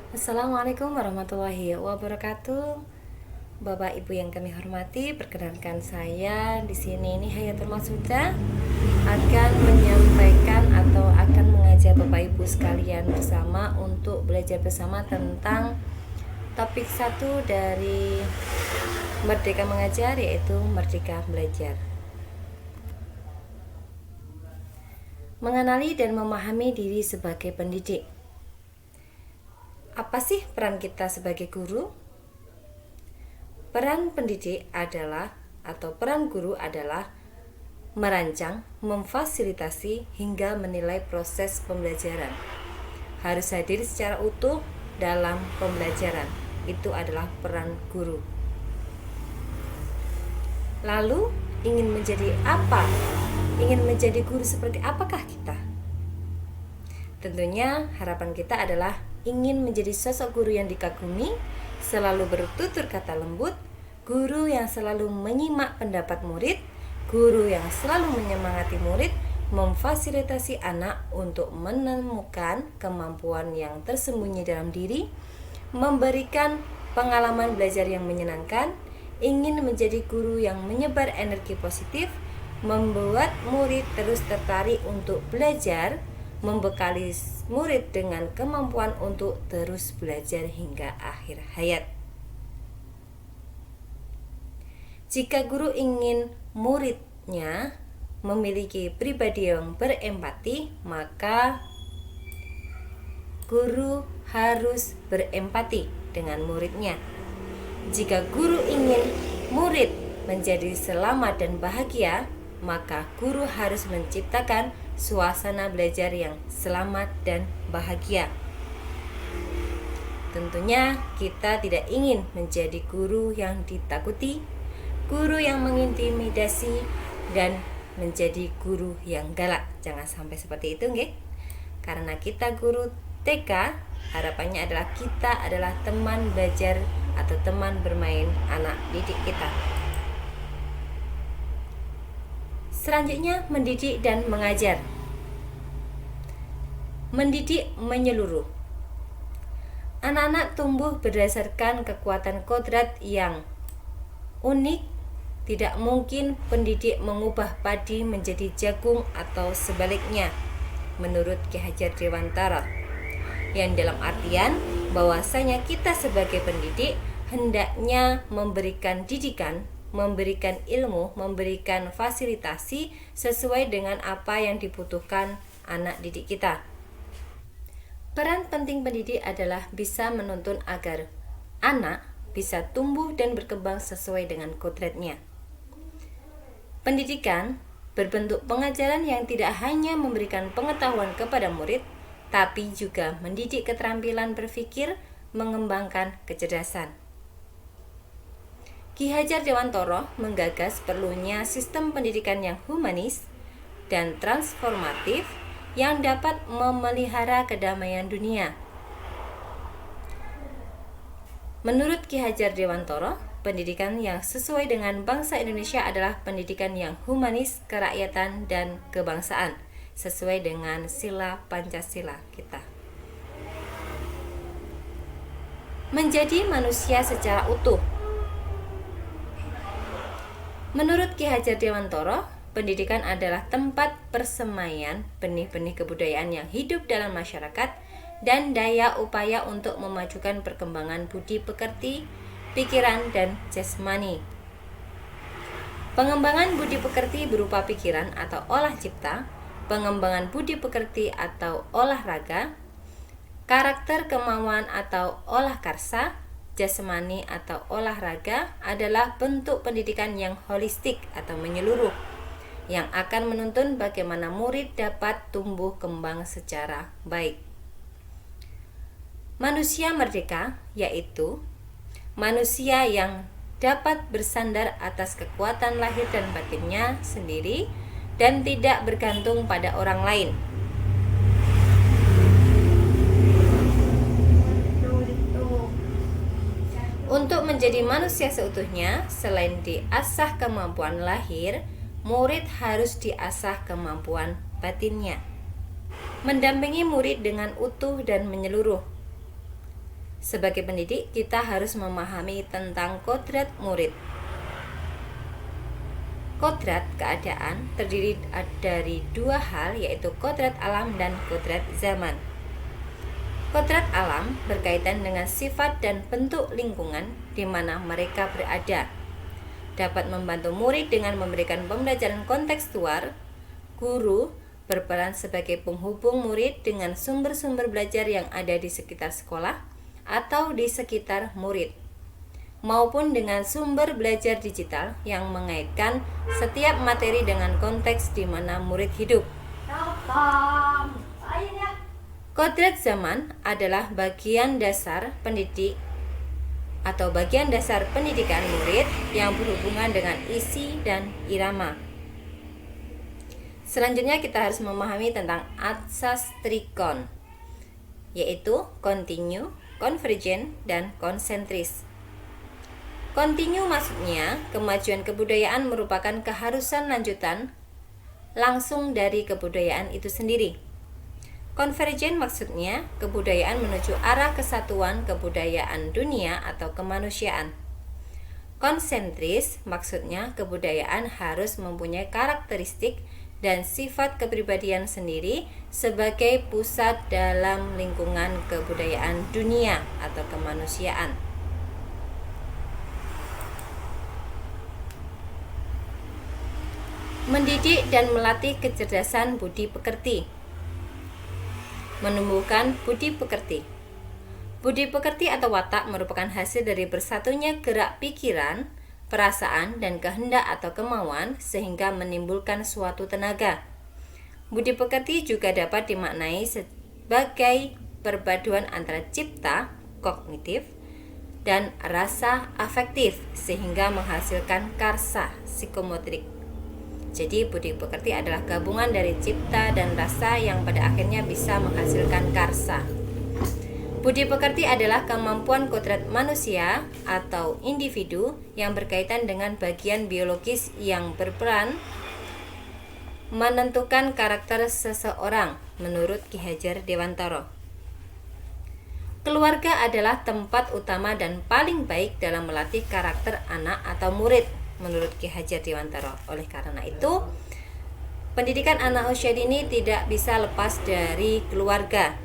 Assalamualaikum warahmatullahi wabarakatuh. Bapak Ibu yang kami hormati, perkenalkan saya di sini ini Hayatul Maqsudah akan menyampaikan atau akan mengajak Bapak Ibu sekalian bersama untuk belajar bersama tentang topik 1 dari Merdeka Mengajar, yaitu Merdeka Belajar. Mengenali dan memahami diri sebagai pendidik. Apa sih peran kita sebagai guru? Peran pendidik adalah atau peran guru adalah merancang, memfasilitasi hingga menilai proses pembelajaran. Harus hadir secara utuh dalam pembelajaran. Itu adalah peran guru. Lalu, ingin menjadi apa? Ingin menjadi guru seperti apakah kita? Tentunya harapan kita adalah ingin menjadi sosok guru yang dikagumi, selalu bertutur kata lembut, guru yang selalu menyimak pendapat murid, guru yang selalu menyemangati murid, memfasilitasi anak untuk menemukan kemampuan yang tersembunyi dalam diri, memberikan pengalaman belajar yang menyenangkan, ingin menjadi guru yang menyebar energi positif, membuat murid terus tertarik untuk belajar, membekali murid dengan kemampuan untuk terus belajar hingga akhir hayat. Jika guru ingin muridnya memiliki pribadi yang berempati, maka guru harus berempati dengan muridnya. Jika guru ingin murid menjadi selamat dan bahagia, maka guru harus menciptakan suasana belajar yang selamat dan bahagia. Tentunya kita tidak ingin menjadi guru yang ditakuti, guru yang mengintimidasi, dan menjadi guru yang galak. Jangan sampai seperti itu, nggih. Karena kita guru TK, harapannya adalah kita adalah teman belajar atau teman bermain anak didik kita. Selanjutnya, mendidik dan mengajar. Mendidik menyeluruh. Anak-anak tumbuh berdasarkan kekuatan kodrat yang unik. Tidak mungkin pendidik mengubah padi menjadi jagung atau sebaliknya, menurut Ki Hajar Dewantara. Yang dalam artian bahwasanya kita sebagai pendidik hendaknya memberikan didikan, memberikan ilmu, memberikan fasilitasi sesuai dengan apa yang dibutuhkan anak didik kita. Peran penting pendidik adalah bisa menuntun agar anak bisa tumbuh dan berkembang sesuai dengan kodratnya. Pendidikan berbentuk pengajaran yang tidak hanya memberikan pengetahuan kepada murid, tapi juga mendidik keterampilan berpikir, mengembangkan kecerdasan. Ki Hajar Dewantara menggagas perlunya sistem pendidikan yang humanis dan transformatif yang dapat memelihara kedamaian dunia. Menurut Ki Hajar Dewantara, pendidikan yang sesuai dengan bangsa Indonesia adalah pendidikan yang humanis, kerakyatan, dan kebangsaan, sesuai dengan sila Pancasila kita. Menjadi manusia secara utuh. Menurut Ki Hajar Dewantara, pendidikan adalah tempat persemaian benih-benih kebudayaan yang hidup dalam masyarakat dan daya upaya untuk memajukan perkembangan budi pekerti, pikiran, dan jasmani. Pengembangan budi pekerti berupa pikiran atau olah cipta, pengembangan budi pekerti atau olahraga, karakter kemauan atau olah karsa, jasmani atau olahraga adalah bentuk pendidikan yang holistik atau menyeluruh, yang akan menuntun bagaimana murid dapat tumbuh kembang secara baik. Manusia merdeka yaitu manusia yang dapat bersandar atas kekuatan lahir dan batinnya sendiri dan tidak bergantung pada orang lain. Untuk menjadi manusia seutuhnya, selain diasah kemampuan lahir, murid harus diasah kemampuan batinnya. Mendampingi murid dengan utuh dan menyeluruh. Sebagai pendidik, kita harus memahami tentang kodrat murid. Kodrat keadaan terdiri dari dua hal, yaitu kodrat alam dan kodrat zaman. Kodrat alam berkaitan dengan sifat dan bentuk lingkungan di mana mereka berada. Dapat membantu murid dengan memberikan pembelajaran kontekstual. Guru berperan sebagai penghubung murid dengan sumber-sumber belajar yang ada di sekitar sekolah atau di sekitar murid, maupun dengan sumber belajar digital yang mengaitkan setiap materi dengan konteks di mana murid hidup. Kodrat zaman adalah bagian dasar pendidik atau bagian dasar pendidikan murid yang berhubungan dengan isi dan irama. Selanjutnya kita harus memahami tentang asas trikon, yaitu kontinu, konvergen, dan konsentris. Kontinu maksudnya kemajuan kebudayaan merupakan keharusan lanjutan langsung dari kebudayaan itu sendiri. Konvergen maksudnya kebudayaan menuju arah kesatuan kebudayaan dunia atau kemanusiaan. Konsentris maksudnya kebudayaan harus mempunyai karakteristik dan sifat kepribadian sendiri sebagai pusat dalam lingkungan kebudayaan dunia atau kemanusiaan. Mendidik dan melatih kecerdasan budi pekerti. Menumbuhkan budi pekerti. Budi pekerti atau watak merupakan hasil dari bersatunya gerak pikiran, perasaan, dan kehendak atau kemauan sehingga menimbulkan suatu tenaga. Budi pekerti juga dapat dimaknai sebagai perpaduan antara cipta, kognitif, dan rasa afektif sehingga menghasilkan karsa, psikomotorik. Jadi budi pekerti adalah gabungan dari cipta dan rasa yang pada akhirnya bisa menghasilkan karsa. Budi pekerti adalah kemampuan kodrat manusia atau individu yang berkaitan dengan bagian biologis yang berperan menentukan karakter seseorang menurut Ki Hajar Dewantara. Keluarga adalah tempat utama dan paling baik dalam melatih karakter anak atau murid menurut Ki Hajar Dewantara. Oleh karena itu, pendidikan anak usia dini tidak bisa lepas dari keluarga.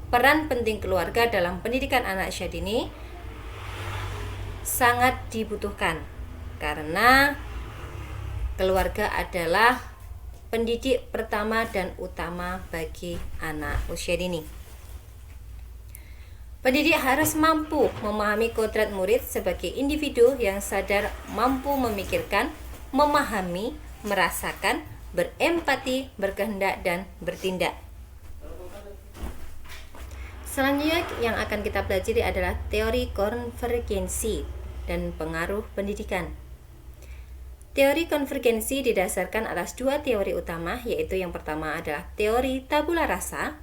Peran penting keluarga dalam pendidikan anak usia dini sangat dibutuhkan karena keluarga adalah pendidik pertama dan utama bagi anak usia dini. Pendidik harus mampu memahami kodrat murid sebagai individu yang sadar, mampu memikirkan, memahami, merasakan, berempati, berkehendak, dan bertindak. Selanjutnya yang akan kita pelajari adalah teori konvergensi dan pengaruh pendidikan. Teori konvergensi didasarkan atas dua teori utama, yaitu yang pertama adalah teori tabula rasa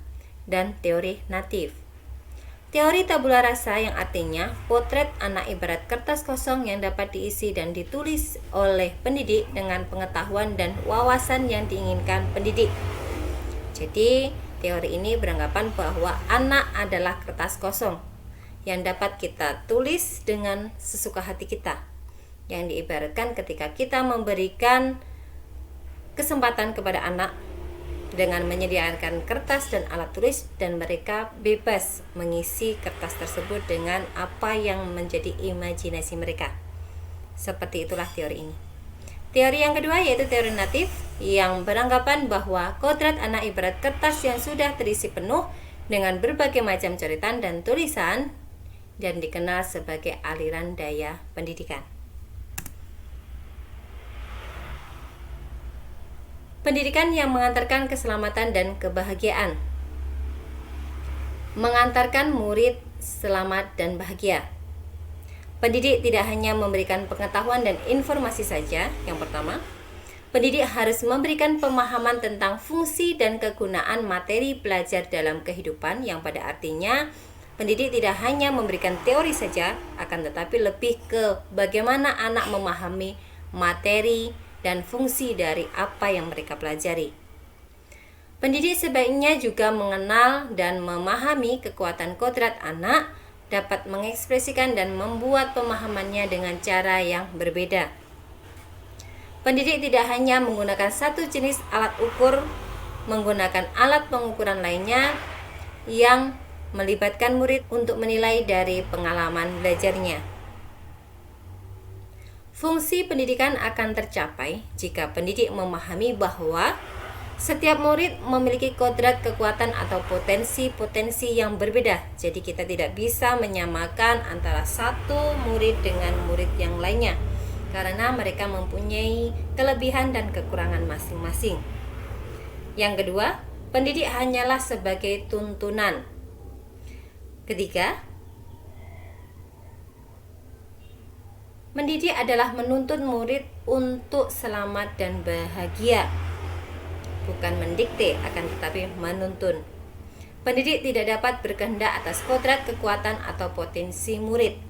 dan teori natif. Teori tabula rasa yang artinya potret anak ibarat kertas kosong yang dapat diisi dan ditulis oleh pendidik dengan pengetahuan dan wawasan yang diinginkan pendidik. Jadi, teori ini beranggapan bahwa anak adalah kertas kosong yang dapat kita tulis dengan sesuka hati kita. Yang diibaratkan ketika kita memberikan kesempatan kepada anak dengan menyediakan kertas dan alat tulis, dan mereka bebas mengisi kertas tersebut dengan apa yang menjadi imajinasi mereka. Seperti itulah teori ini. Teori yang kedua yaitu teori natif yang beranggapan bahwa kodrat anak ibarat kertas yang sudah terisi penuh dengan berbagai macam coretan dan tulisan dan dikenal sebagai aliran daya pendidikan. Pendidikan yang mengantarkan keselamatan dan kebahagiaan. Mengantarkan murid selamat dan bahagia. Pendidik tidak hanya memberikan pengetahuan dan informasi saja. Yang pertama, pendidik harus memberikan pemahaman tentang fungsi dan kegunaan materi belajar dalam kehidupan, yang pada artinya pendidik tidak hanya memberikan teori saja, akan tetapi lebih ke bagaimana anak memahami materi dan fungsi dari apa yang mereka pelajari. Pendidik sebaiknya juga mengenal dan memahami kekuatan kodrat anak dapat mengekspresikan dan membuat pemahamannya dengan cara yang berbeda. Pendidik tidak hanya menggunakan satu jenis alat ukur, menggunakan alat pengukuran lainnya yang melibatkan murid untuk menilai dari pengalaman belajarnya. Fungsi pendidikan akan tercapai jika pendidik memahami bahwa setiap murid memiliki kodrat, kekuatan, atau potensi-potensi yang berbeda. Jadi kita tidak bisa menyamakan antara satu murid dengan murid yang lainnya, karena mereka mempunyai kelebihan dan kekurangan masing-masing. Yang kedua, pendidik hanyalah sebagai tuntunan. Ketiga, mendidik adalah menuntun murid untuk selamat dan bahagia. Bukan mendikte, akan tetapi menuntun. Pendidik tidak dapat berkehendak atas kodrat, kekuatan, atau potensi murid.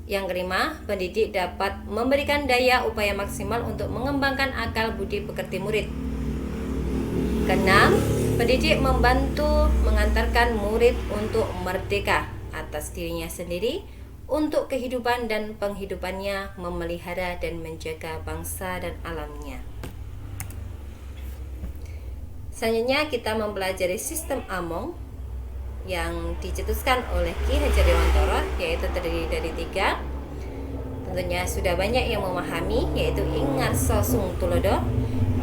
Yang kelima, pendidik dapat memberikan daya upaya maksimal untuk mengembangkan akal budi pekerti murid. Keenam, pendidik membantu mengantarkan murid untuk merdeka atas dirinya sendiri, untuk kehidupan dan penghidupannya, memelihara dan menjaga bangsa dan alamnya. Selanjutnya kita mempelajari sistem Among yang dicetuskan oleh Ki Hajar Dewantara, yaitu terdiri dari 3. Tentunya sudah banyak yang memahami, yaitu Ing Ngarsa Sung Tulodo,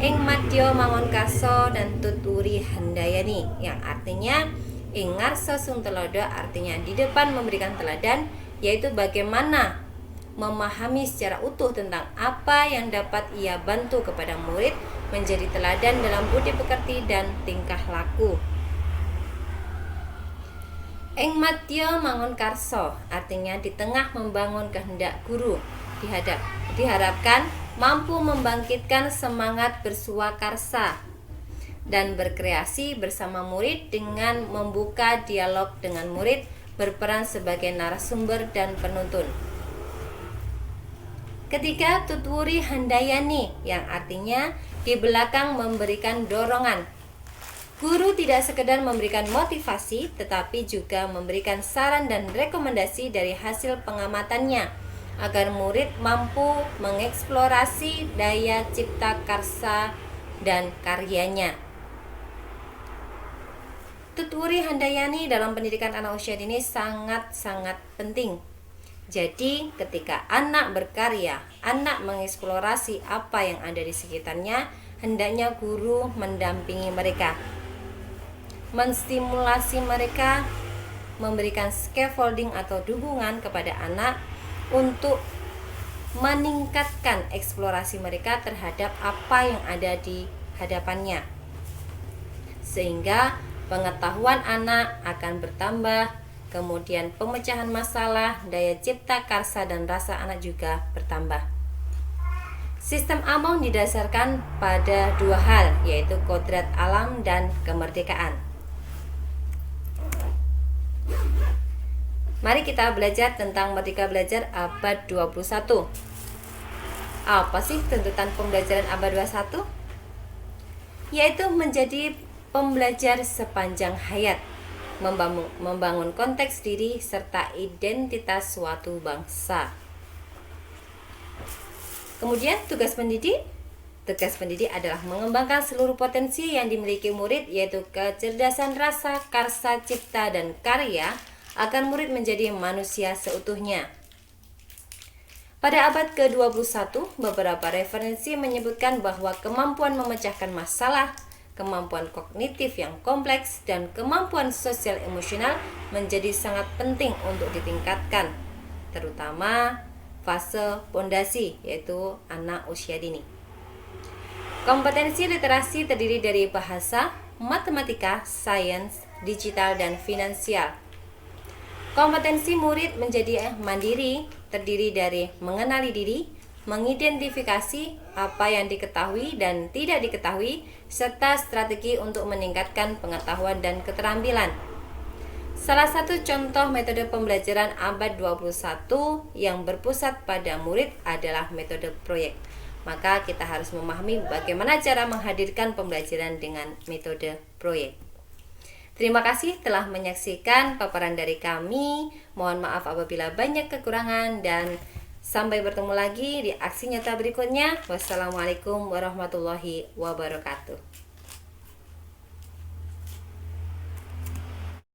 Ing Madya Mangun Karso, dan Tuturi Handayani, yang artinya Ing Ngarsa Sung Tulodo artinya di depan memberikan teladan, yaitu bagaimana memahami secara utuh tentang apa yang dapat ia bantu kepada murid menjadi teladan dalam budi pekerti dan tingkah laku. Ing Madya Mangun Karso artinya di tengah membangun kehendak guru, diharapkan mampu membangkitkan semangat bersuakarsa dan berkreasi bersama murid dengan membuka dialog dengan murid, berperan sebagai narasumber dan penuntun. Ketiga, Tutwuri Handayani, yang artinya di belakang memberikan dorongan. Guru tidak sekedar memberikan motivasi, tetapi juga memberikan saran dan rekomendasi dari hasil pengamatannya, agar murid mampu mengeksplorasi daya cipta karsa dan karyanya. Tutwuri Handayani dalam pendidikan anak usia dini sangat-sangat penting. Jadi ketika anak berkarya, anak mengeksplorasi apa yang ada di sekitarnya, hendaknya guru mendampingi mereka, menstimulasi mereka, memberikan scaffolding atau dukungan kepada anak untuk meningkatkan eksplorasi mereka terhadap apa yang ada di hadapannya, sehingga pengetahuan anak akan bertambah. Kemudian pemecahan masalah, daya cipta karsa dan rasa anak juga bertambah. Sistem Among didasarkan pada 2 hal, yaitu kodrat alam dan kemerdekaan. Mari kita belajar tentang Merdeka Belajar abad 21. Apa sih tuntutan pembelajaran abad 21? Yaitu menjadi pembelajar sepanjang hayat, membangun konteks diri serta identitas suatu bangsa. Kemudian tugas pendidik adalah mengembangkan seluruh potensi yang dimiliki murid, yaitu kecerdasan rasa, karsa, cipta, dan karya, agar murid menjadi manusia seutuhnya. Pada abad ke-21, beberapa referensi menyebutkan bahwa kemampuan memecahkan masalah, kemampuan kognitif yang kompleks, dan kemampuan sosial emosional menjadi sangat penting untuk ditingkatkan, terutama fase pondasi, yaitu anak usia dini. Kompetensi literasi terdiri dari bahasa, matematika, sains, digital, dan finansial. Kompetensi murid menjadi mandiri terdiri dari mengenali diri, mengidentifikasi apa yang diketahui dan tidak diketahui, serta strategi untuk meningkatkan pengetahuan dan keterampilan. Salah satu contoh metode pembelajaran abad 21 yang berpusat pada murid adalah metode proyek. Maka kita harus memahami bagaimana cara menghadirkan pembelajaran dengan metode proyek. Terima kasih telah menyaksikan paparan dari kami. Mohon maaf apabila banyak kekurangan dan sampai bertemu lagi di aksi nyata berikutnya. Wassalamualaikum warahmatullahi wabarakatuh.